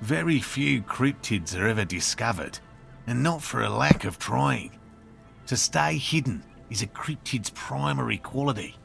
Very few cryptids are ever discovered, and not for a lack of trying. To stay hidden is a cryptid's primary quality.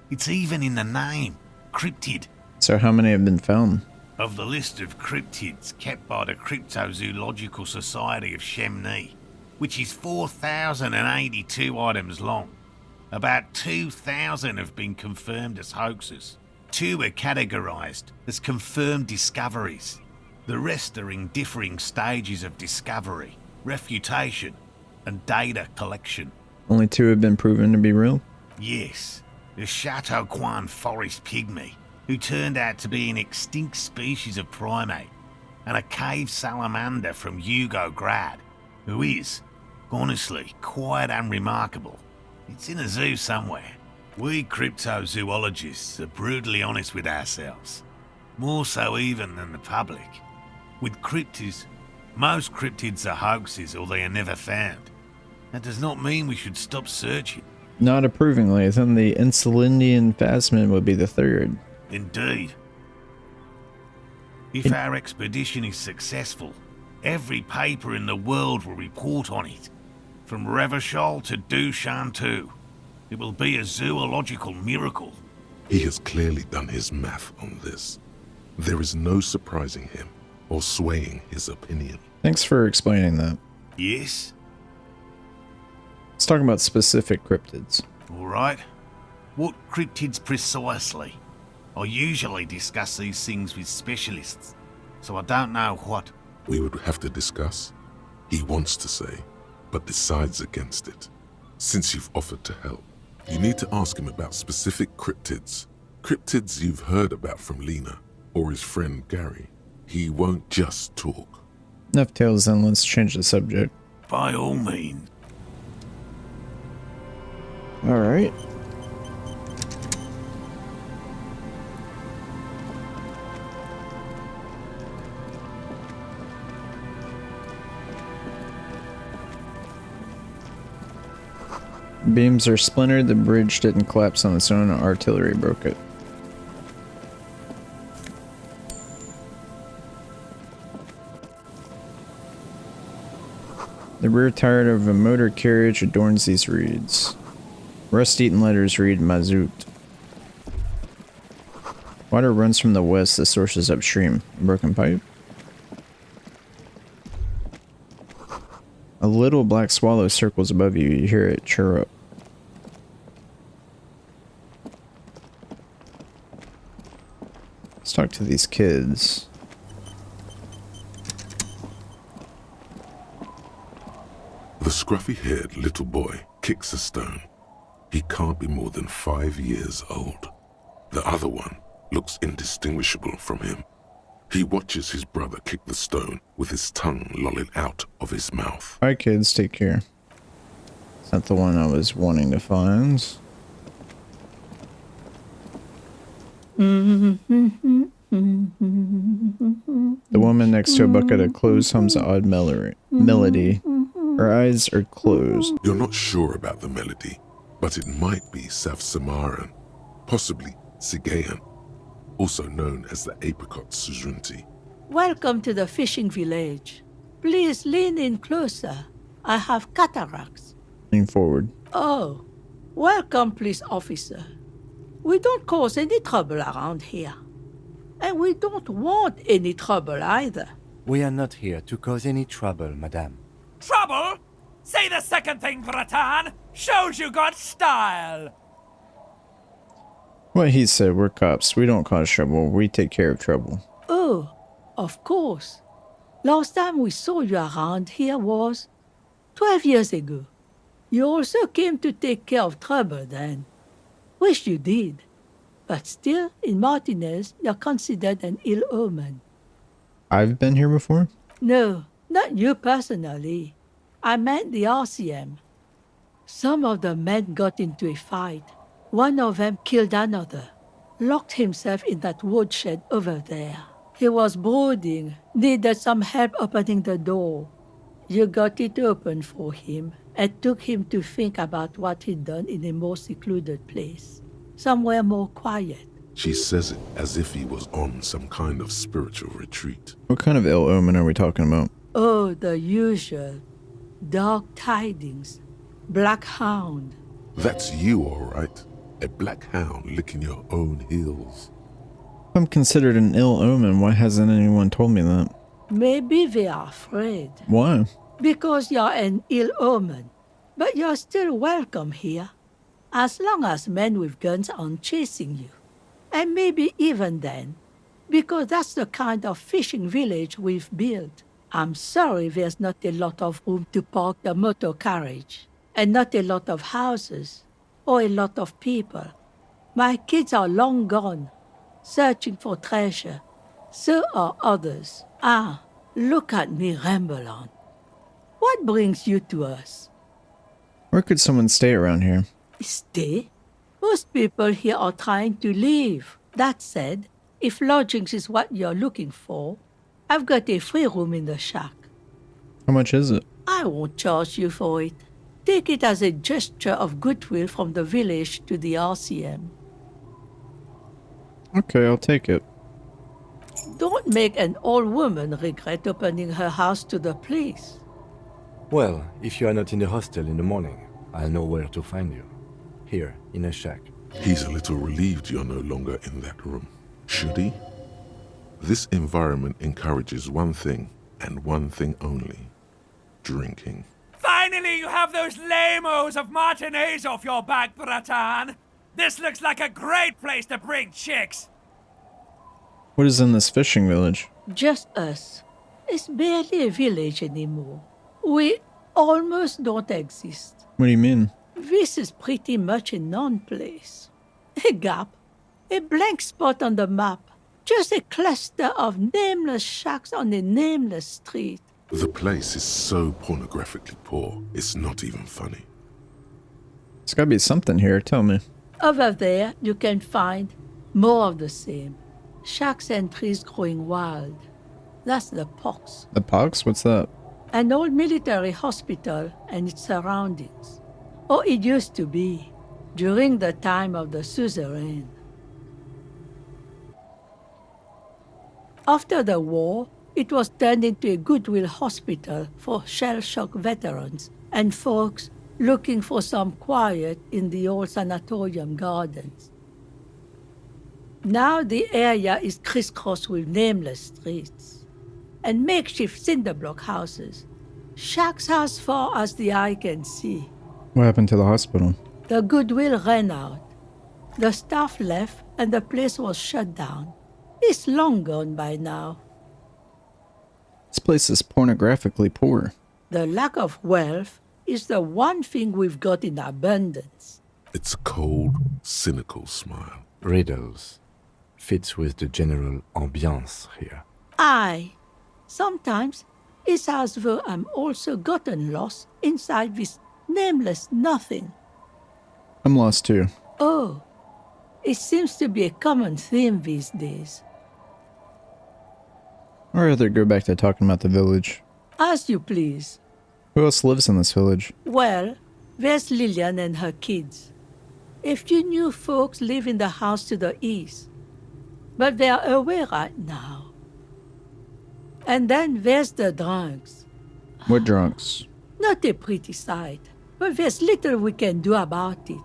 It's even in the name, cryptid. So how many have been found? Of the list of cryptids kept by the Cryptozoological Society of Chemnee, which is 4,082 items long, about 2,000 have been confirmed as hoaxes. 2 are categorised as confirmed discoveries. The rest are in differing stages of discovery, refutation, and data collection. Only 2 have been proven to be real? Yes, the Chateau Quan forest pygmy, who turned out to be an extinct species of primate, and a cave salamander from Yugograd, who is, honestly, quite unremarkable. It's in a zoo somewhere. We cryptozoologists are brutally honest with ourselves, more so even than the public. With cryptids, most cryptids are hoaxes or they are never found. That does not mean we should stop searching. Not approvingly, then the Insulindian phasmid would be the 3rd. Indeed. If our expedition is successful, every paper in the world will report on it. From Revachol to Dushantu. It will be a zoological miracle. He has clearly done his math on this. There is no surprising him or swaying his opinion. Thanks for explaining that. Yes? Let's talk about specific cryptids. All right. What cryptids precisely? I usually discuss these things with specialists, so I don't know what. We would have to discuss. He wants to say, but decides against it. Since you've offered to help, you need to ask him about specific cryptids. Cryptids you've heard about from Lena or his friend Gary. He won't just talk. Enough tales then, let's change the subject. By all means. Alright. Beams are splintered, the bridge didn't collapse on its own, artillery broke it. The rear tire of a motor carriage adorns these reeds. Rust-eaten letters read Mazout. Water runs from the west, the source is upstream. A broken pipe. A little black swallow circles above you, you hear it chirrup. Let's talk to these kids. The scruffy-haired little boy kicks a stone. He can't be more than 5 years old. The other one looks indistinguishable from him. He watches his brother kick the stone with his tongue lolling out of his mouth. Alright kids, take care. It's not the one I was wanting to find. The woman next to a bucket of clothes hums an odd melody. Her eyes are closed. You're not sure about the melody, but it might be South Samaran, possibly Sigayan, also known as the apricot suzerainty. Welcome to the fishing village. Please lean in closer. I have cataracts. Lean forward. Oh, welcome, police officer. We don't cause any trouble around here. And we don't want any trouble either. We are not here to cause any trouble, madame. Trouble? Say the second thing, Bratan. Shows you got style. What he said, we're cops. We don't cause trouble. We take care of trouble. Oh, of course. Last time we saw you around here was 12 years ago. You also came to take care of trouble then. Wish you did. But still, in Martinez, you're considered an ill omen. I've been here before? No, not you personally. I meant the RCM. Some of the men got into a fight. One of them killed another, locked himself in that woodshed over there. He was brooding, needed some help opening the door. You got it open for him and took him to think about what he'd done in a more secluded place, somewhere more quiet. She says it as if he was on some kind of spiritual retreat. What kind of ill omen are we talking about? Oh, the usual. Dark tidings. Black hound. That's you, all right. A black hound licking your own heels. If I'm considered an ill omen, why hasn't anyone told me that? Maybe they are afraid. Why? Because you're an ill omen. But you're still welcome here. As long as men with guns aren't chasing you. And maybe even then. Because that's the kind of fishing village we've built. I'm sorry there's not a lot of room to park the motor carriage. And not a lot of houses. Or a lot of people. My kids are long gone. Searching for treasure. So are others. Ah, look at me ramble on. What brings you to us? Where could someone stay around here? Stay? Most people here are trying to leave. That said, if lodgings is what you're looking for, I've got a free room in the shack. How much is it? I won't charge you for it. Take it as a gesture of goodwill from the village to the RCM. Okay, I'll take it. Don't make an old woman regret opening her house to the place. Well, if you are not in the hostel in the morning, I'll know where to find you. Here, in a shack. He's a little relieved you're no longer in that room. Should he? This environment encourages one thing, and one thing only. Drinking. Finally, you have those lame-os of matinees off your back, Bratan. This looks like a great place to bring chicks. What is in this fishing village? Just us. It's barely a village anymore. We almost don't exist. What do you mean? This is pretty much a non-place. A gap. A blank spot on the map. Just a cluster of nameless shacks on a nameless street. The place is so pornographically poor, it's not even funny. There's gotta be something here, tell me. Over there, you can find more of the same. Shacks and trees growing wild. That's the pox. The pox? What's that? An old military hospital and its surroundings. Or it used to be, during the time of the suzerain. After the war, it was turned into a goodwill hospital for shell-shock veterans and folks looking for some quiet in the old sanatorium gardens. Now the area is crisscrossed with nameless streets and makeshift cinder block houses, shacks as far as the eye can see. What happened to the hospital? The goodwill ran out. The staff left and the place was shut down. It's long gone by now. This place is pornographically poor. The lack of wealth is the one thing we've got in abundance. It's a cold, cynical smile. Riddles. Fits with the general ambiance here. Aye. Sometimes it's as though I'm also gotten lost inside this nameless nothing. I'm lost too. Oh, it seems to be a common theme these days. I'd rather go back to talking about the village. As you please. Who else lives in this village? Well, there's Lillian and her kids. A few new folks live in the house to the east, but they're away right now. And then there's the drunks. What drunks? Not a pretty sight, but there's little we can do about it.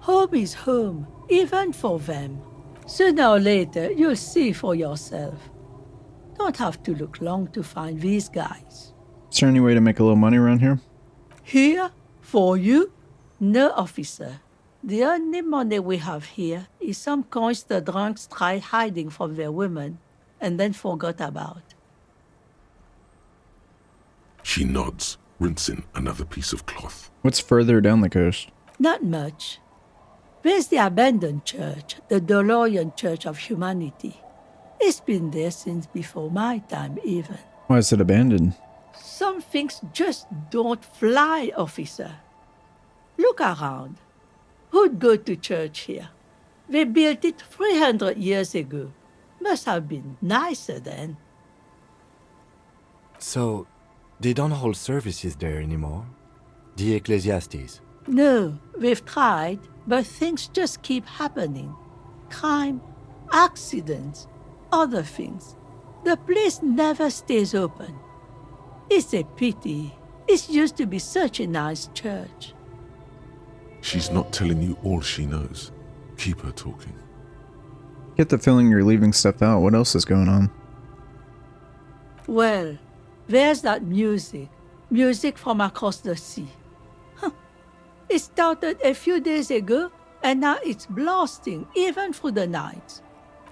Home is home, even for them. Sooner or later, you'll see for yourself. Don't have to look long to find these guys. Is there any way to make a little money around here? Here? For you? No, officer. The only money we have here is some coins the drunks tried hiding from their women and then forgot about. She nods, rinsing another piece of cloth. What's further down the coast? Not much. There's the abandoned church, the DeLorean Church of Humanity. It's been there since before my time, even. Why is it abandoned? Some things just don't fly, officer. Look around. Who'd go to church here? They built it 300 years ago. Must have been nicer then. So, they don't hold services there anymore? The Ecclesiastes? No, we've tried, but things just keep happening. Crime, accidents, other things. The place never stays open. It's a pity. It used to be such a nice church. She's not telling you all she knows. Keep her talking. Get the feeling you're leaving stuff out. What else is going on? Well, there's that music. Music from across the sea. It started a few days ago, and now it's blasting even through the night.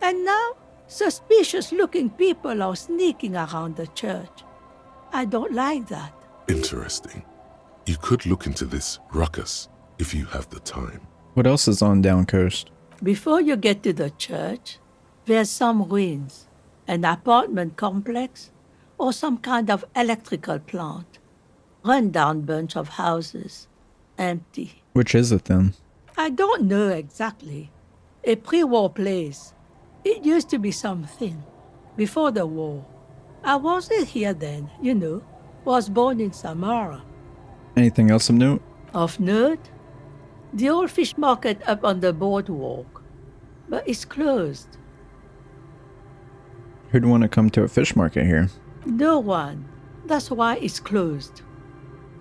And now, suspicious-looking people are sneaking around the church. I don't like that. Interesting. You could look into this ruckus if you have the time. What else is on Down Coast? Before you get to the church, there's some ruins, an apartment complex, or some kind of electrical plant. Run-down bunch of houses. Empty. Which is it then? I don't know exactly. A pre-war place. It used to be something. Before the war. I wasn't here then, you know. Was born in Samara. Anything else of note? Of note? The old fish market up on the boardwalk. But it's closed. Who'd want to come to a fish market here? No one. That's why it's closed.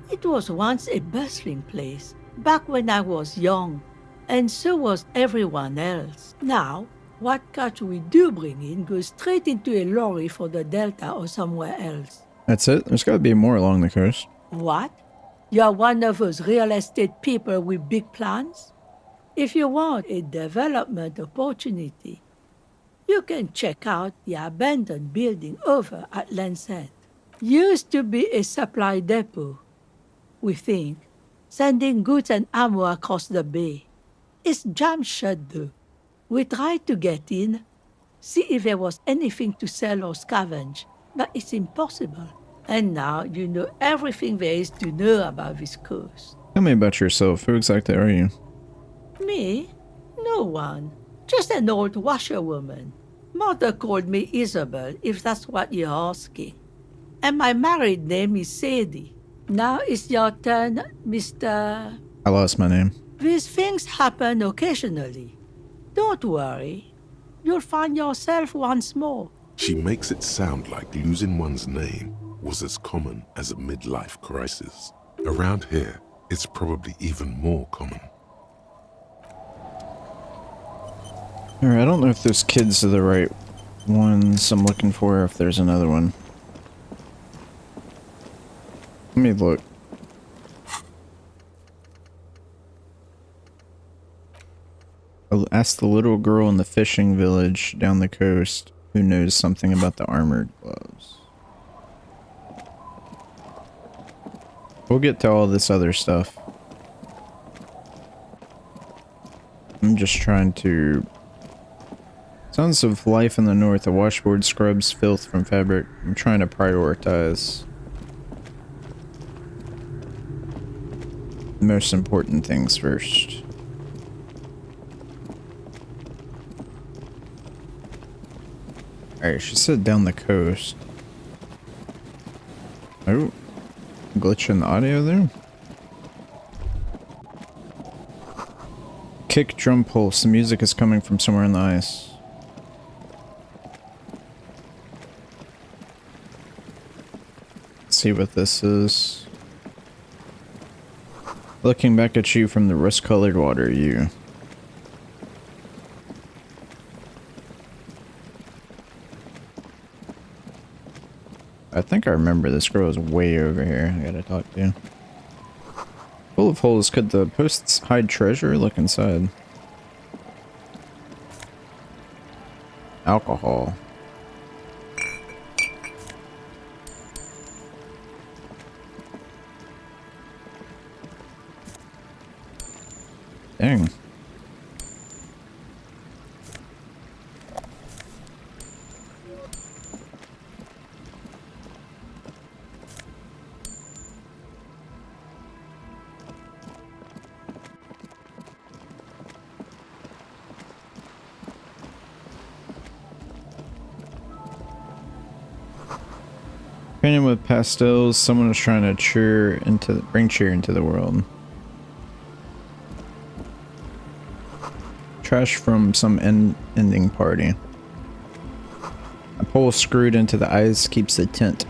It was once a bustling place, back when I was young, and so was everyone else. Now, what catch we do bring in goes straight into a lorry for the Delta or somewhere else. That's it? There's got to be more along the coast. What? You're one of those real estate people with big plans? If you want a development opportunity, you can check out the abandoned building over at Land's End. Used to be a supply depot. We think, sending goods and ammo across the bay. It's jammed shut though. We tried to get in, see if there was anything to sell or scavenge, but it's impossible. And now you know everything there is to know about this coast. Tell me about yourself. Who exactly are you? Me? No one. Just an old washerwoman. Mother called me Isabel, if that's what you're asking. And my married name is Sadie. Now it's your turn, Mr. I lost my name. These things happen occasionally. Don't worry. You'll find yourself once more. She makes it sound like losing one's name was as common as a midlife crisis. Around here, it's probably even more common. Alright, I don't know if those kids are the right ones I'm looking for, or if there's another one. Let me look. I'll ask the little girl in the fishing village down the coast who knows something about the armored gloves. We'll get to all this other stuff. I'm just trying to... Sounds of life in the north, a washboard scrubs filth from fabric. I'm trying to prioritize the most important things first. Alright, she said down the coast. Oh, glitch in the audio there. Kick drum pulse. The music is coming from somewhere in the ice. Let's see what this is. Looking back at you from the rust-colored water, you. I think I remember this girl is way over here. I gotta talk to you. Full of holes. Could the posts hide treasure? Look inside. Alcohol. Dang. Painting with pastels, someone was trying to bring cheer into the world. Trash from some ending party. A pole screwed into the ice keeps the tent